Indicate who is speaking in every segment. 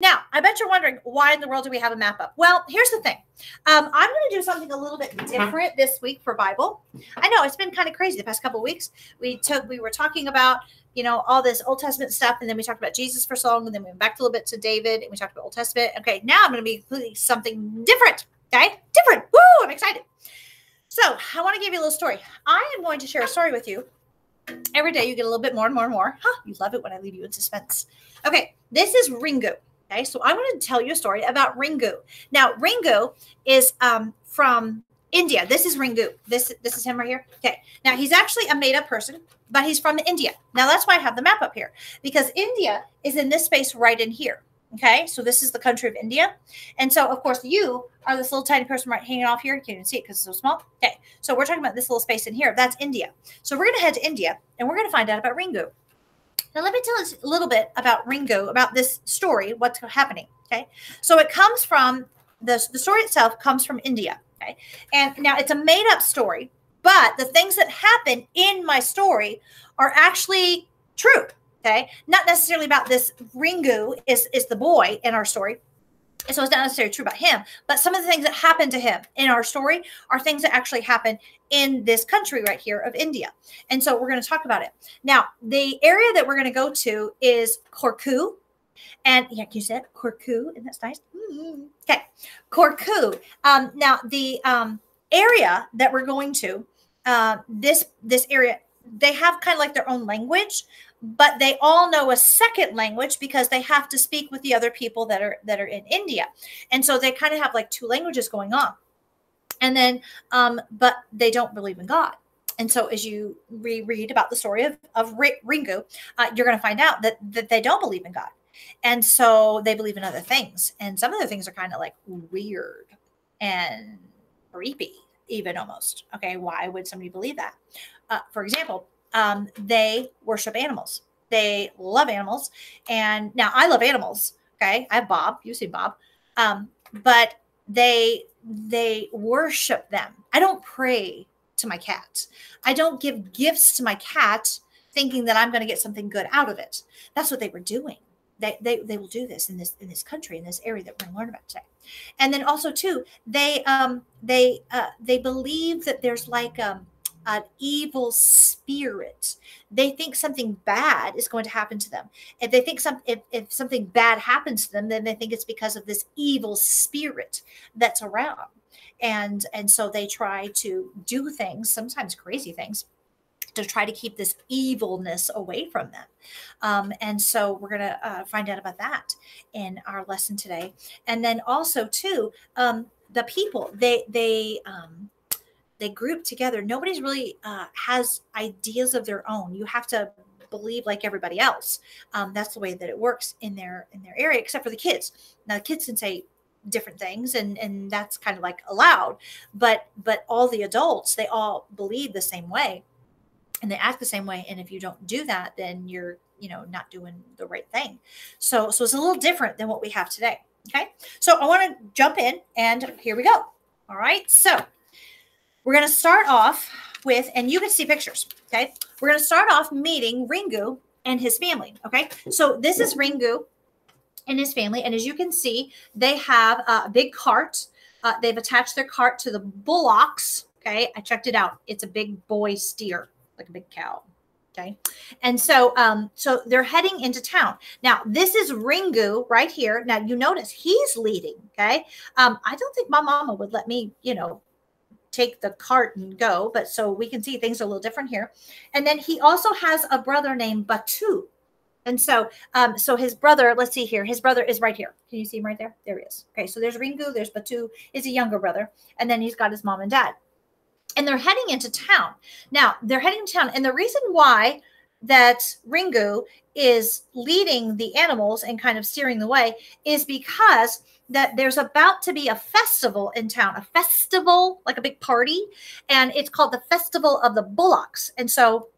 Speaker 1: Now, I bet you're wondering, why in the world do we have a map up? Well, here's the thing. I'm going to do something a little bit different this week for Bible. I know it's been kind of crazy the past couple of weeks. We were talking about, you know, all this Old Testament stuff, and then we talked about Jesus for so long, and then we went back a little bit to David, and we talked about Old Testament. Okay, now I'm going to be including something different. Okay, different. Woo! I'm excited. So I want to give you a little story. I am going to share a story with you. Every day you get a little bit more and more and more. Huh, you love it when I leave you in suspense. Okay, this is Ringu. Okay, so I'm going to tell you a story about Ringu. Now, Ringu is from India. This is Ringu. This is him right here. Okay, now he's actually a made-up person, but he's from India. Now, that's why I have the map up here, because India is in this space right in here. Okay, so this is the country of India. And so, of course, you are this little tiny person right hanging off here. You can't even see it because it's so small. Okay, so we're talking about this little space in here. That's India. So we're going to head to India, and we're going to find out about Ringu. Now, let me tell us a little bit about Ringu, about this story, what's happening. Okay, so it comes from, the story itself comes from India. Okay, and now it's a made-up story, but the things that happen in my story are actually true. Okay, not necessarily about this. Ringu is the boy in our story. So it's not necessarily true about him, but some of the things that happen to him in our story are things that actually happen in this country right here of India. And so we're going to talk about it. Now, the area that we're going to go to is Corku. And yeah, can you say it? Corku, and that's nice. Okay, Corku. Now, the area that we're going to, this area, they have kind of like their own language, but they all know a second language because they have to speak with the other people that are in India. And so they kind of have like two languages going on. And then, but they don't believe in God. And so as you reread about the story of Ringu, you're going to find out that they don't believe in God. And so they believe in other things. And some of the things are kind of like weird and creepy, even almost. Okay, why would somebody believe that? For example, they worship animals. They love animals. And now I love animals. Okay. I have Bob. You see Bob. But they worship them. I don't pray to my cat. I don't give gifts to my cat thinking that I'm going to get something good out of it. That's what they were doing. They will do this in this country, in this area that we're going to learn about today. And then also too, they believe that there's like, an evil spirit. They think something bad is going to happen to them. If they think if something bad happens to them, then they think it's because of this evil spirit that's around. And so they try to do things, sometimes crazy things, to try to keep this evilness away from them. And so we're going to find out about that in our lesson today. And then also too, the people, they group together. Nobody's really has ideas of their own. You have to believe like everybody else. That's the way that it works in their area, except for the kids. Now the kids can say different things, and that's kind of like allowed. But all the adults, they all believe the same way, and they act the same way. And if you don't do that, then you're not doing the right thing. So it's a little different than what we have today. Okay, so I want to jump in, and here we go. All right, so we're going to start off with, and you can see pictures, okay? We're going to start off meeting Ringu and his family, okay? So this is Ringu and his family, and as you can see, they have a big cart. They've attached their cart to the bullocks, okay? I checked it out. It's a big boy steer, like a big cow, okay? And so so they're heading into town. Now, this is Ringu right here. Now, you notice he's leading, okay? I don't think my mama would let me, take the cart and go, but so we can see things are a little different here. And then he also has a brother named Batu. And so, so his brother, let's see here. His brother is right here. Can you see him right there? There he is. Okay. So there's Ringu, there's Batu, is a younger brother. And then he's got his mom and dad, and they're heading into town. Now they're heading to town. And the reason why that Ringu is leading the animals and kind of steering the way is because that there's about to be a festival in town, a festival, like a big party. And it's called the Festival of the Bullocks. And so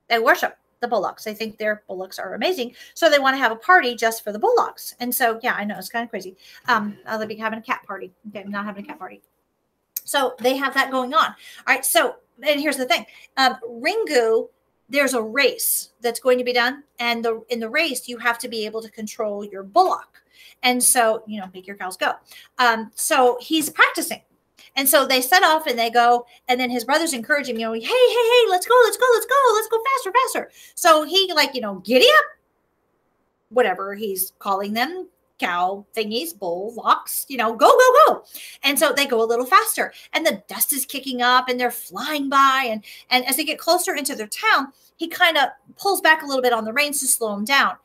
Speaker 1: they worship the bullocks. They think their bullocks are amazing. So they want to have a party just for the bullocks. And so, yeah, I know it's kind of crazy. They'll be having a cat party. Okay, I'm not having a cat party. So they have that going on. All right. So, and here's the thing. Ringu, there's a race that's going to be done. And in the race, you have to be able to control your bullock. And so, make your cows go. So he's practicing. And so they set off and they go, and then his brothers encourage him, hey, let's go faster, faster. So he giddy up, whatever he's calling them, cow thingies, bullocks, go. And so they go a little faster, and the dust is kicking up and they're flying by. And as they get closer into their town, he kind of pulls back a little bit on the reins to slow them down.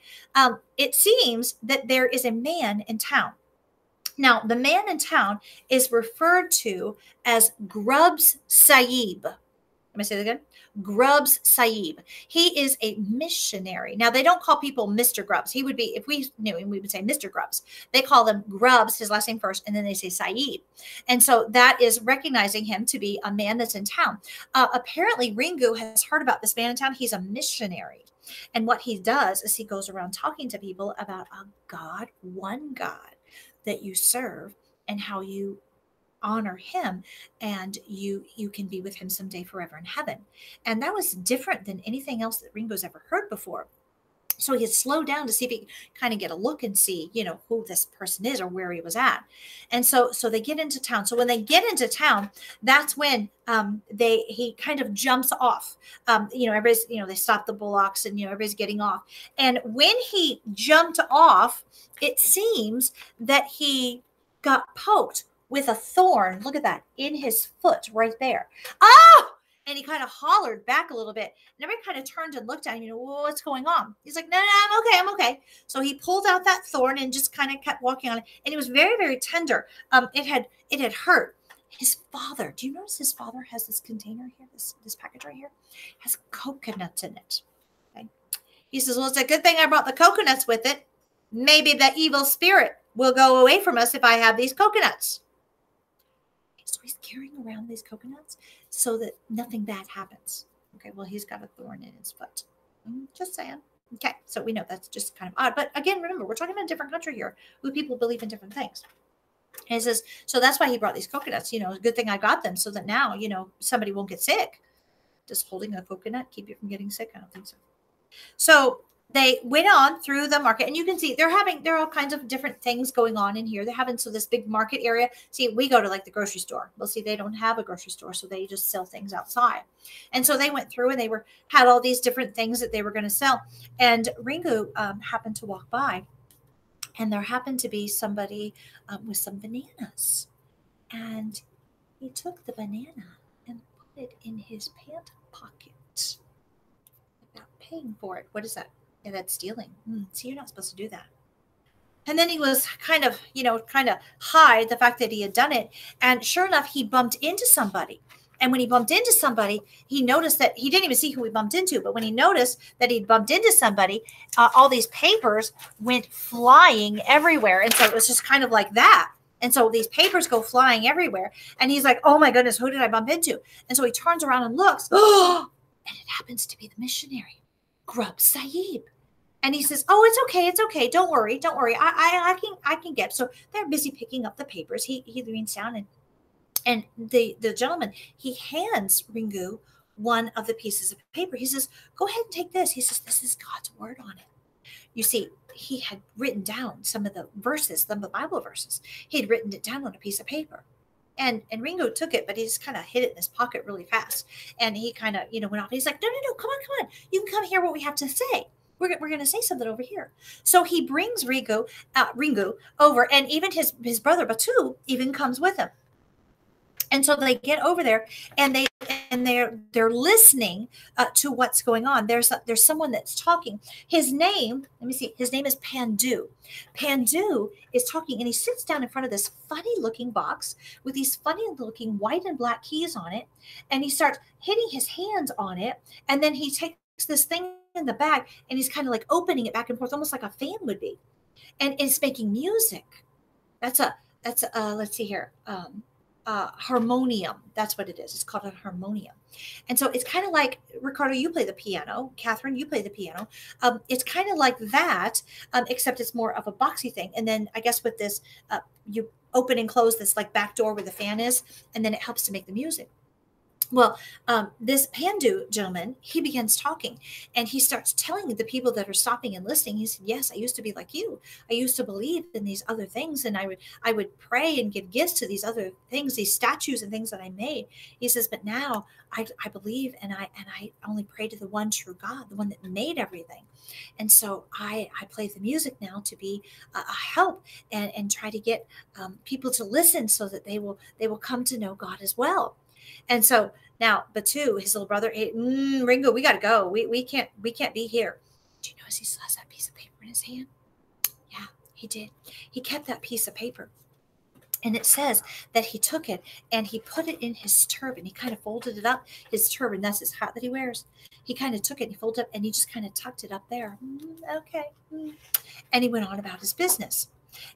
Speaker 1: It seems that there is a man in town. Now, the man in town is referred to as Grubbs Sahib. Let me say that again. Grubbs Sahib. He is a missionary. Now, they don't call people Mr. Grubbs. He would be, if we knew him, we would say Mr. Grubbs. They call him Grubbs, his last name first, and then they say Sahib. And so that is recognizing him to be a man that's in town. Apparently, Ringu has heard about this man in town. He's a missionary. And what he does is he goes around talking to people about a God, one God that you serve, and how you honor him, and you can be with him someday forever in heaven. And that was different than anything else that Ringo's ever heard before. So he had slowed down to see if he could kind of get a look and see, who this person is or where he was at. And so they get into town. So when they get into town, that's when he kind of jumps off. Everybody's, they stop the bullocks and, everybody's getting off. And when he jumped off, it seems that he got poked with a thorn. Look at that, in his foot right there. Oh! And he kind of hollered back a little bit. And everybody kind of turned and looked at him, what's going on? He's like, no, I'm okay. So he pulled out that thorn and just kind of kept walking on it. And it was very, very tender. It had hurt. His father, do you notice his father has this container here, this package right here, has coconuts in it. Okay. He says, well, it's a good thing I brought the coconuts with it. Maybe the evil spirit will go away from us if I have these coconuts. So he's carrying around these coconuts so that nothing bad happens. Okay, well, he's got a thorn in his foot. Just saying. Okay, so we know that's just kind of odd. But again, remember, we're talking about a different country here where people believe in different things. And he says, so that's why he brought these coconuts. It's a good thing I got them so that now, somebody won't get sick. Does holding a coconut keep you from getting sick? I don't think so. So they went on through the market, and you can see there are all kinds of different things going on in here. They're having this big market area. See, we go to the grocery store. Well, see, they don't have a grocery store, so they just sell things outside. And so they went through and they had all these different things that they were going to sell. And Ringu happened to walk by, and there happened to be somebody with some bananas. And he took the banana and put it in his pant pocket without paying for it. What is that? Yeah, that's stealing. See, you're not supposed to do that. And then he was kind of hide the fact that he had done it. And sure enough, he bumped into somebody. And when he bumped into somebody, he noticed that he didn't even see who he bumped into. But when he noticed that he'd bumped into somebody, all these papers went flying everywhere. And so it was just kind of like that. And so these papers go flying everywhere. And he's like, oh my goodness, who did I bump into? And so he turns around and looks. Oh, and it happens to be the missionary, Grubbs Sahib. And he says, oh, it's okay. Don't worry. I can get. So they're busy picking up the papers. He leans down and the gentleman, he hands Ringu one of the pieces of paper. He says, go ahead and take this. He says, this is God's word on it. You see, he had written down some of the verses, some of the Bible verses. He had written it down on a piece of paper. And Ringu took it, but he just kind of hid it in his pocket really fast. And he kind of, went off. He's like, no, come on. You can come hear what we have to say. We're going to say something over here. So he brings Ringu over, and even his brother Batu even comes with him. And so they get over there, and they're listening to what's going on. There's someone that's talking. His name, let me see. His name is Pandu. Pandu is talking, and he sits down in front of this funny-looking box with these funny-looking white and black keys on it, and he starts hitting his hands on it, and then he takes this thing in the back, and he's kind of like opening it back and forth, almost like a fan would be, and it's making music. That's a let's see here. Harmonium. That's what it is. It's called a harmonium. And so it's kind of like, Ricardo, you play the piano. Catherine, you play the piano. It's kind of like that, except it's more of a boxy thing. And then I guess with this, you open and close this like back door where the fan is, and then it helps to make the music. Well, this Pandu gentleman, he begins talking, and he starts telling the people that are stopping and listening. He said, "Yes, I used to be like you. I used to believe in these other things, and I would pray and give gifts to these other things, these statues and things that I made." He says, "But now I believe, and I only pray to the one true God, the one that made everything. And so I play the music now to be a help and try to get people to listen so that they will come to know God as well." And so now Batu, his little brother, Ringo, we got to go. We can't be here. Do you notice he still has that piece of paper in his hand? Yeah, he did. He kept that piece of paper. And it says that he took it and he put it in his turban. He kind of folded it up. His turban, that's his hat that he wears. He kind of took it and he folded it up and he just kind of tucked it up there. Okay. And he went on about his business.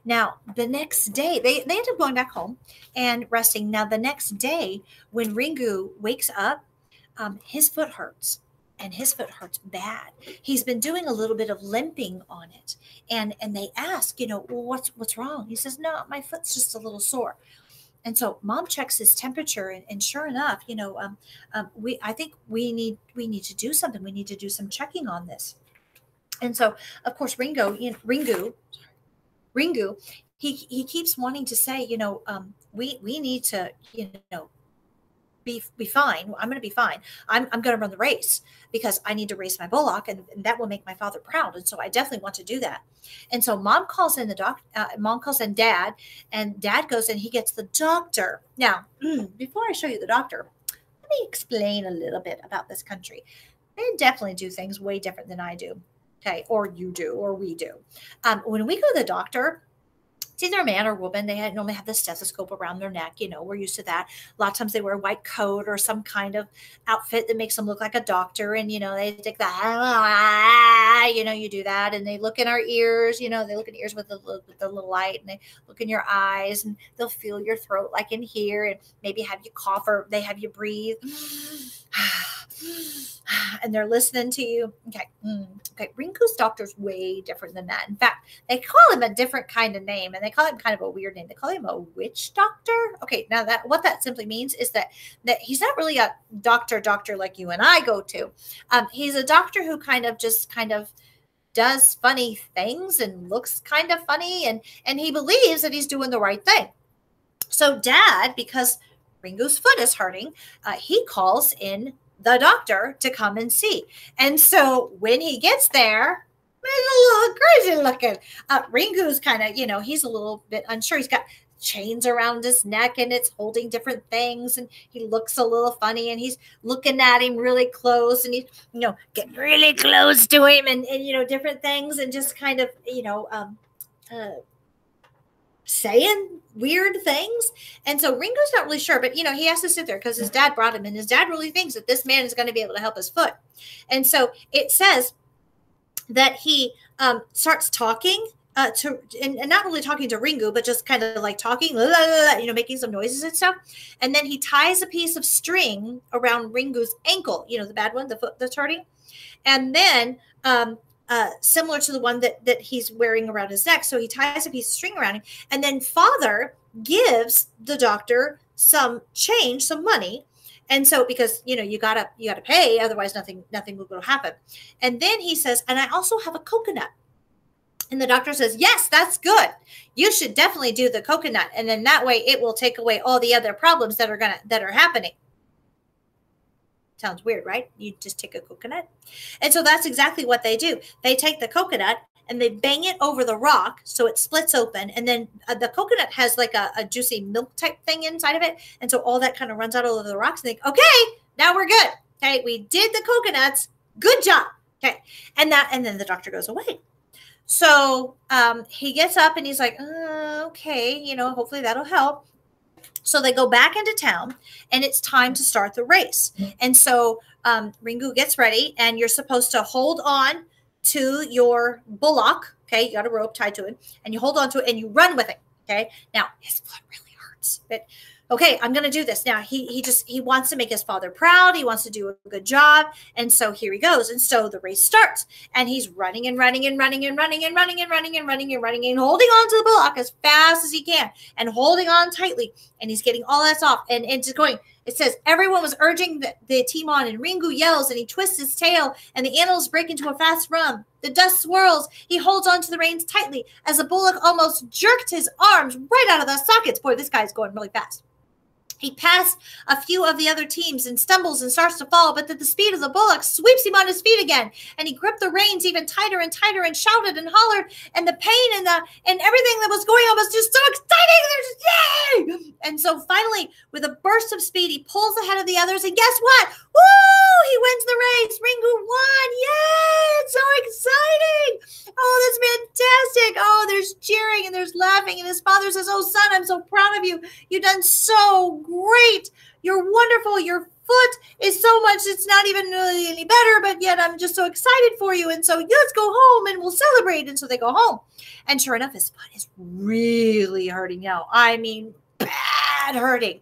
Speaker 1: Now, the next day, they ended up going back home and resting. Now, the next day, when Ringu wakes up, his foot hurts. And his foot hurts bad. He's been doing a little bit of limping on it. And they ask, well, what's wrong? He says, "No, my foot's just a little sore." And so mom checks his temperature, and sure enough, I think we need to do something. We need to do some checking on this. And so, of course, Ringu, he keeps wanting to say, we need to, be fine. I'm going to be fine. I'm going to run the race because I need to race my bullock, and that will make my father proud. And so I definitely want to do that. And so mom calls in mom calls in dad, and dad goes and he gets the doctor. Now, before I show you the doctor, let me explain a little bit about this country. They definitely do things way different than I do. Okay. Or you do, or we do. When we go to the doctor, it's either a man or woman. They normally have the stethoscope around their neck. We're used to that. A lot of times they wear a white coat or some kind of outfit that makes them look like a doctor. And, they take that, you do that. And they look in our ears, they look in ears with the little light, and they look in your eyes, and they'll feel your throat like in here, and maybe have you cough, or they have you breathe. And they're listening to you. Okay. Rinku's doctor's way different than that. In fact, they call him a different kind of name, and they call him kind of a weird name. They call him a witch doctor. Okay. Now what that simply means is that he's not really a doctor like you and I go to. He's a doctor who kind of does funny things and looks kind of funny, and he believes that he's doing the right thing. So dad, because Ringu's foot is hurting, he calls in the doctor to come and see. And so when he gets there, he's a little crazy looking. Ringu's kind of, he's a little bit unsure. He's got chains around his neck, and it's holding different things, and he looks a little funny, and he's looking at him really close, and he's, getting really close to him, and different things, and just kind of, saying weird things. And so Ringo's not really sure, but he has to sit there because his dad brought him, and his dad really thinks that this man is going to be able to help his foot. And so it says that he starts talking and not really talking to Ringu, but just kind of like talking, making some noises and stuff. And then he ties a piece of string around Ringu's ankle, the bad one, the foot that's hurting. And then similar to the one that he's wearing around his neck. So he ties a piece of string around him, and then father gives the doctor some change, some money. And so, because, you gotta pay, otherwise nothing will happen. And then he says, "And I also have a coconut." And the doctor says, "Yes, that's good. You should definitely do the coconut. And then that way it will take away all the other problems that are happening." Sounds weird, right? You just take a coconut. And so that's exactly what they do. They take the coconut and they bang it over the rock so it splits open. And then the coconut has like a juicy milk type thing inside of it. And so all that kind of runs out all over the rocks. And they think, "Okay, now we're good. Okay, we did the coconuts. Good job." Okay. And then the doctor goes away. So he gets up and he's like, "Okay, hopefully that'll help." So they go back into town, and it's time to start the race. And so Ringu gets ready, and you're supposed to hold on to your bullock. Okay. You got a rope tied to it, and you hold on to it and you run with it. Okay. Now his foot really hurts. But okay, I'm going to do this. Now he wants to make his father proud. He wants to do a good job. And so here he goes. And so the race starts and he's running and running and running and running and running and running and running and running and holding on to the bullock as fast as he can and holding on tightly. And he's getting all that off and just going. It says everyone was urging the team on, and Ringu yells and he twists his tail and the animals break into a fast run. The dust swirls. He holds on to the reins tightly as the bullock almost jerked his arms right out of the sockets. Boy, this guy's going really fast. He passed a few of the other teams and stumbles and starts to fall, but the speed of the bullock sweeps him on his feet again. And he gripped the reins even tighter and tighter and shouted and hollered. And the pain and everything that was going on was just so exciting. There's yay! And so finally, with a burst of speed, he pulls ahead of the others. And guess what? Woo! He wins the race. Ringu won. Yay! It's so exciting. Oh, that's fantastic. Oh, there's cheering and there's laughing. And his father says, oh, son, I'm so proud of you. You've done so great. You're wonderful. Your foot is so much, it's not even really any better, but yet I'm just so excited for you. And so let's go home and we'll celebrate. And so they go home. And sure enough, his foot is really hurting now. I mean, bad hurting.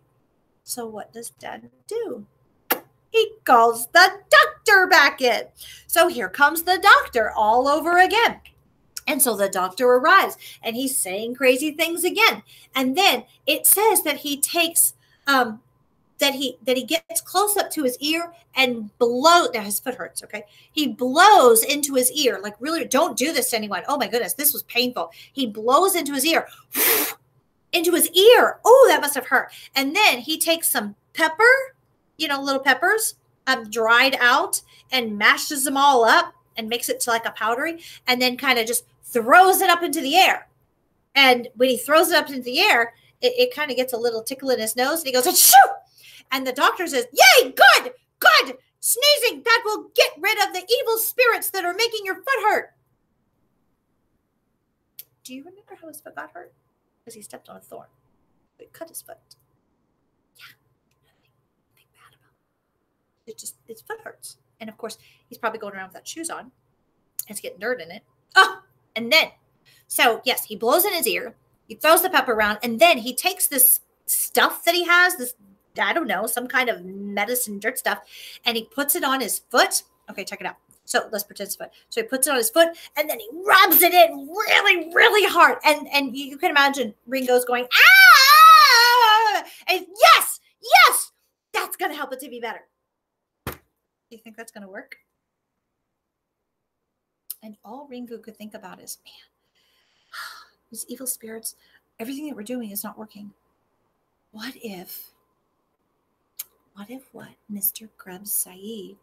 Speaker 1: So what does Dad do? He calls the doctor back in. So here comes the doctor all over again. And so the doctor arrives and he's saying crazy things again. And then it says that he takes, that he gets close up to his ear and blows. Now his foot hurts. Okay. He blows into his ear. Like, really, don't do this to anyone. Oh my goodness. This was painful. He blows into his ear, into his ear. Oh, that must have hurt. And then he takes some pepper, little peppers, dried out, and mashes them all up and makes it to like a powdery, and then kind of just throws it up into the air. And when he throws it up into the air, it kind of gets a little tickle in his nose, and he goes, shoo! And the doctor says, yay, good, sneezing, that will get rid of the evil spirits that are making your foot hurt. Do you remember how his foot got hurt? Because he stepped on a thorn. It cut his foot. Yeah, nothing bad about it. His foot hurts. And of course, he's probably going around without shoes on. It's getting dirt in it. Oh, and then, so yes, he blows in his ear. He throws the pepper around, and then he takes this stuff that he has, this, I don't know, some kind of medicine dirt stuff, and he puts it on his foot. Okay, check it out. So let's pretend it's foot. So he puts it on his foot, and then he rubs it in really, really hard. And you can imagine Ringo's going, ah! And yes, that's going to help it to be better. Do you think that's going to work? And all Ringu could think about is, man, these evil spirits, everything that we're doing is not working. What if what Mr. Grubbs Saeed,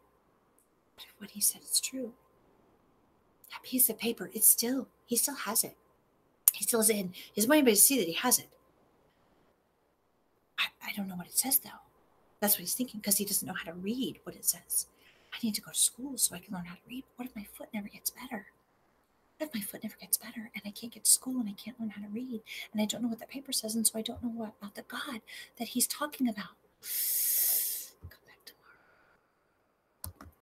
Speaker 1: what he said is true? That piece of paper, he still has it. He still has it in. He doesn't want anybody to see that he has it. I don't know what it says, though. That's what he's thinking, because he doesn't know how to read what it says. I need to go to school so I can learn how to read. What if my foot never gets better? What if my foot never gets better and I can't get to school and I can't learn how to read and I don't know what that paper says, and so I don't know what about the God that he's talking about?